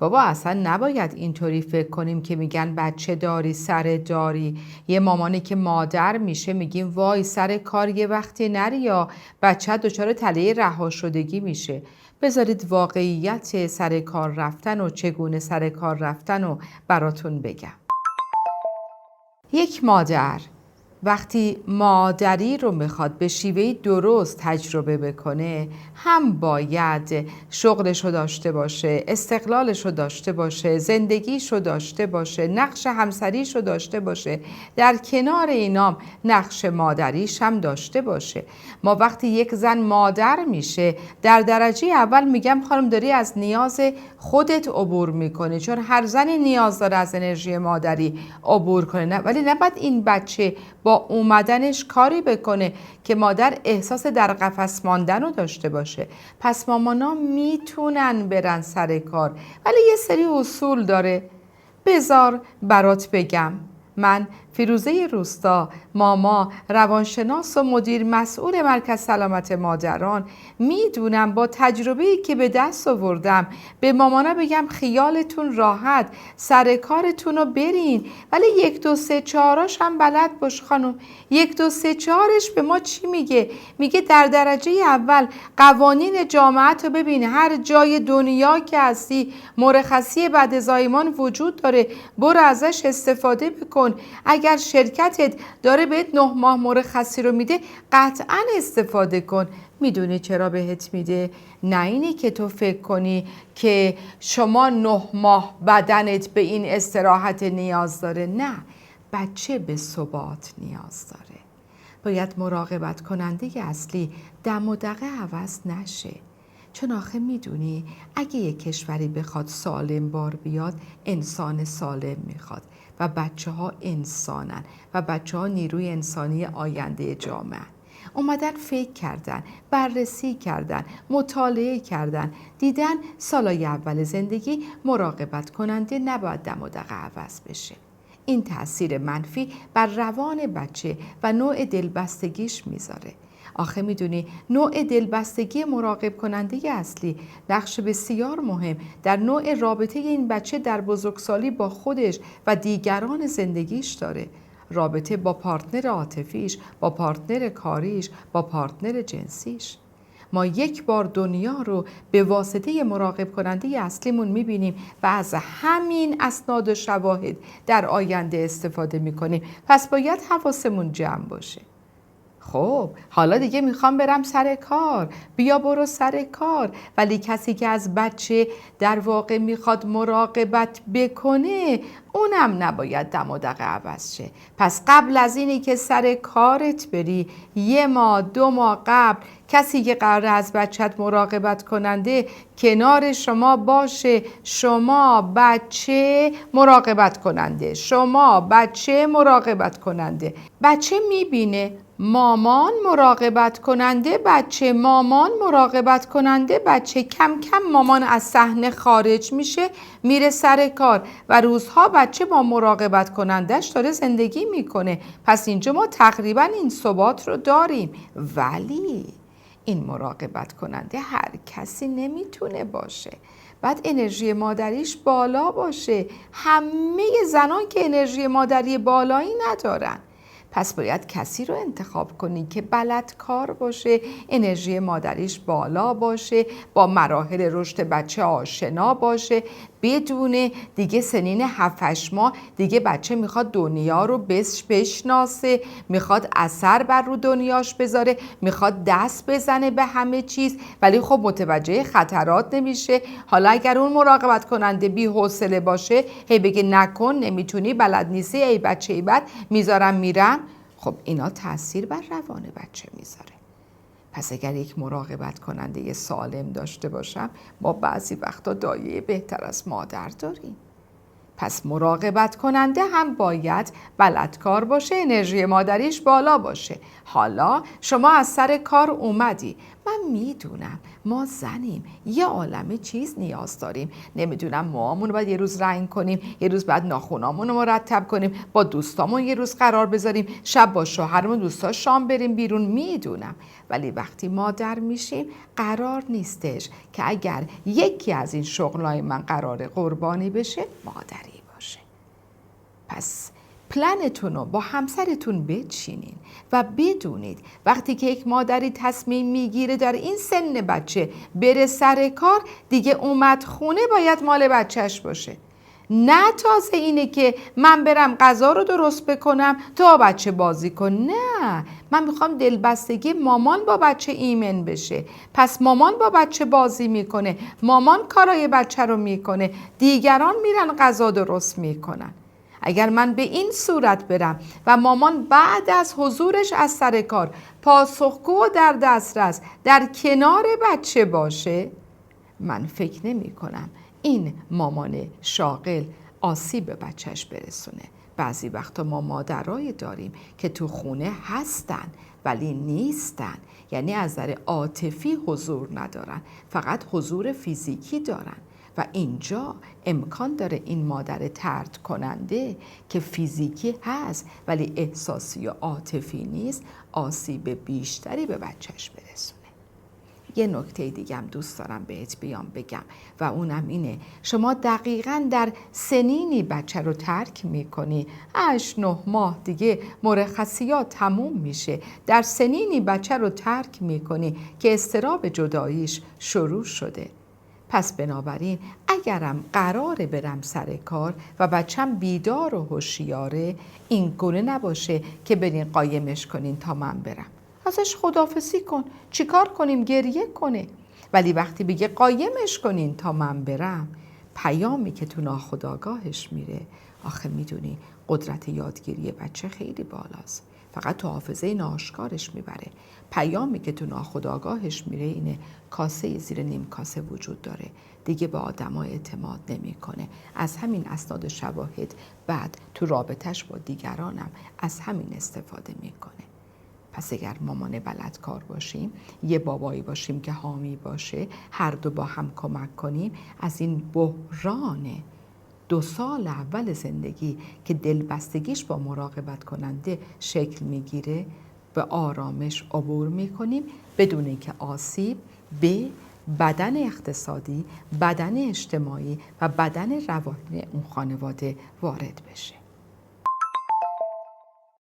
بابا اصلا نباید اینطوری فکر کنیم که میگن بچه داری سر داری. یه مامانی که مادر میشه میگیم وای سر کار یه وقتی نری یا بچه دچار تله رها شدگی میشه. بذارید واقعیت سر کار رفتن و چگونه سر کار رفتن رو براتون بگم. یک مادر وقتی مادری رو میخواد به شیوه درست تجربه بکنه، هم باید شغلش رو داشته باشه، استقلالش رو داشته باشه، زندگیش رو داشته باشه، نقش همسریش رو داشته باشه، در کنار اینام نقش مادریش هم داشته باشه. ما وقتی یک زن مادر میشه، در درجه اول میگم خانم داری از نیاز خودت عبور میکنه، چون هر زنی نیاز داره از انرژی مادری عبور کنه. نه ولی نباید این بچه با اومدنش کاری بکنه که مادر احساس در قفس ماندن رو داشته باشه. پس مامانا میتونن برن سر کار، ولی یه سری اصول داره. بذار برات بگم. من فیروزه روستا، ماما، روانشناس و مدیر مسئول مرکز سلامت مادران، میدونم با تجربه‌ای که به دست آوردم به مامانا بگم خیالتون راحت، سر کارتون رو برین، ولی 1 2 3 4 هم بلد باش خانم. 1 2 3 4 به ما چی میگه؟ میگه در درجه اول قوانین جامعه رو ببین، هر جای دنیا که هستی مرخصی بعد از زایمان وجود داره، برو ازش استفاده بکن. اگر شرکتت داره بهت 9 ماه مرخصی رو میده، قطعا استفاده کن. میدونی چرا بهت میده؟ نه اینی که تو فکر کنی که شما 9 ماه بدنت به این استراحت نیاز داره. نه، بچه به ثبات نیاز داره. باید مراقبت کننده اصلی دم و دقه عوض نشه. چون آخه میدونی اگه یک کشوری بخواد سالم بار بیاد، انسان سالم میخواد و بچه ها انسانن و بچه ها نیروی انسانی آینده جامعه. اومدن فکر کردن، بررسی کردن، مطالعه کردن، دیدن سالای اول زندگی مراقبت کننده نباید دم و دقه عوض بشه. این تأثیر منفی بر روان بچه و نوع دلبستگیش میذاره. آخه میدونی نوع دلبستگی مراقب کننده اصلی نقش بسیار مهم در نوع رابطه این بچه در بزرگسالی با خودش و دیگران زندگیش داره. رابطه با پارتنر عاطفیش، با پارتنر کاریش، با پارتنر جنسیش. ما یک بار دنیا رو به واسطه مراقب کننده اصلیمون میبینیم و از همین اسناد و شواهد در آینده استفاده میکنیم. پس باید حواسمون جمع باشه. خب حالا دیگه میخوام برم سر کار. بیا برو سر کار. ولی کسی که از بچه در واقع میخواد مراقبت بکنه، اونم نباید دم و دقه عوض شه. پس قبل از اینی که سر کارت بری، 1 ماه 2 ماه قبل کسی که قراره از بچت مراقبت کننده کنار شما باشه. شما بچه مراقبت کننده، شما بچه مراقبت کننده. بچه میبینه مامان مراقبت کننده بچه، مامان مراقبت کننده بچه. کم کم مامان از صحنه خارج میشه، میره سر کار و روزها بچه با مراقبت کنندش داره زندگی میکنه. پس اینجا ما تقریبا این ثبات رو داریم. ولی این مراقبت کننده هر کسی نمیتونه باشه. بعد انرژی مادریش بالا باشه. همه زنان که انرژی مادری بالایی ندارن. پس باید کسی رو انتخاب کنی که بلد کار باشه، انرژی مادریش بالا باشه، با مراحل رشد بچه آشنا باشه، بدونه دیگه سنین 7-8 ماه دیگه بچه میخواد دنیا رو بشناسه، میخواد اثر بر رو دنیاش بذاره، میخواد دست بزنه به همه چیز، ولی خب متوجه خطرات نمیشه. حالا اگر اون مراقبت کننده بی حوصله باشه، هی بگه نکن، نمیتونی، بلد نیستی، ای بچه ای بد، میذارم میرم، خب اینا تاثیر بر روان بچه میذاره. پس اگر یک مراقبت کننده سالم داشته باشم، ما بعضی وقتا دایه بهتر از مادر داریم. پس مراقبت کننده هم باید بلدکار باشه، انرژی مادریش بالا باشه. حالا شما از سر کار اومدی، من میدونم ما زنیم، یه عالمه چیز نیاز داریم. نمیدونم موامون رو باید یه روز رنگ کنیم، یه روز باید ناخونامون رو مرتب کنیم، با دوستامون یه روز قرار بذاریم، شب با شوهرمون دوستا شام بریم بیرون. میدونم، ولی وقتی مادر میشیم قرار نیستش که اگر یکی از این شغلای من قرار قربانی بشه مادری باشه. پس پلنتون رو با همسرتون بچینین و بدونید وقتی که یک مادری تصمیم میگیره در این سن بچه بره سر کار، دیگه اومد خونه باید مال بچهش باشه. نه تازه اینه که من برم غذا رو درست بکنم تا بچه بازی کن. نه، من میخوام دلبستگی مامان با بچه ایمن بشه. پس مامان با بچه بازی میکنه، مامان کارای بچه رو میکنه، دیگران میرن غذا درست میکنن. اگر من به این صورت برم و مامان بعد از حضورش از سر کار پاسخگو و در دسترس در کنار بچه باشه، من فکر نمی کنم این مامان شاغل آسیب به بچهش برسونه. بعضی وقتا ما مادرایی داریم که تو خونه هستن ولی نیستن، یعنی از نظر عاطفی حضور ندارن، فقط حضور فیزیکی دارن. و اینجا امکان داره این مادر طرد کننده که فیزیکی هست ولی احساسی و عاطفی نیست آسیب بیشتری به بچهش برسونه. یه نکته دیگه هم دوست دارم بهت بیام بگم و اونم اینه، شما دقیقاً در سنینی بچه رو ترک میکنی، 8-9 ماه دیگه مرخصیات تموم میشه، در سنینی بچه رو ترک میکنی که اضطراب جداییش شروع شده. پس بنابراین اگرم قراره برم سر کار و بچم بیدار و هوشیاره، این گونه نباشه که برین قایمش کنین تا من برم. ازش خداحافظی کن، چیکار کنیم؟ گریه کنه. ولی وقتی بگه قایمش کنین تا من برم، پیامی که تو ناخودآگاهش میره، آخه میدونی قدرت یادگیری بچه خیلی بالاست، فقط تو حافظه ناآشکارش میبره. پیامی که تو ناخودآگاهش میره اینه کاسه زیر نیم کاسه وجود داره، دیگه به آدم‌ها اعتماد نمیکنه. از همین اسناد شواهد بعد تو رابطش با دیگرانم از همین استفاده میکنه. پس اگر مامان بلدکار باشیم، یه بابایی باشیم که حامی باشه، هر دو با هم کمک کنیم، از این بحران 2 سال اول زندگی که دلبستگیش با مراقبت کننده شکل میگیره، به آرامش عبور میکنیم بدون اینکه آسیب به بدن اقتصادی، بدن اجتماعی و بدن روانی اون خانواده وارد بشه.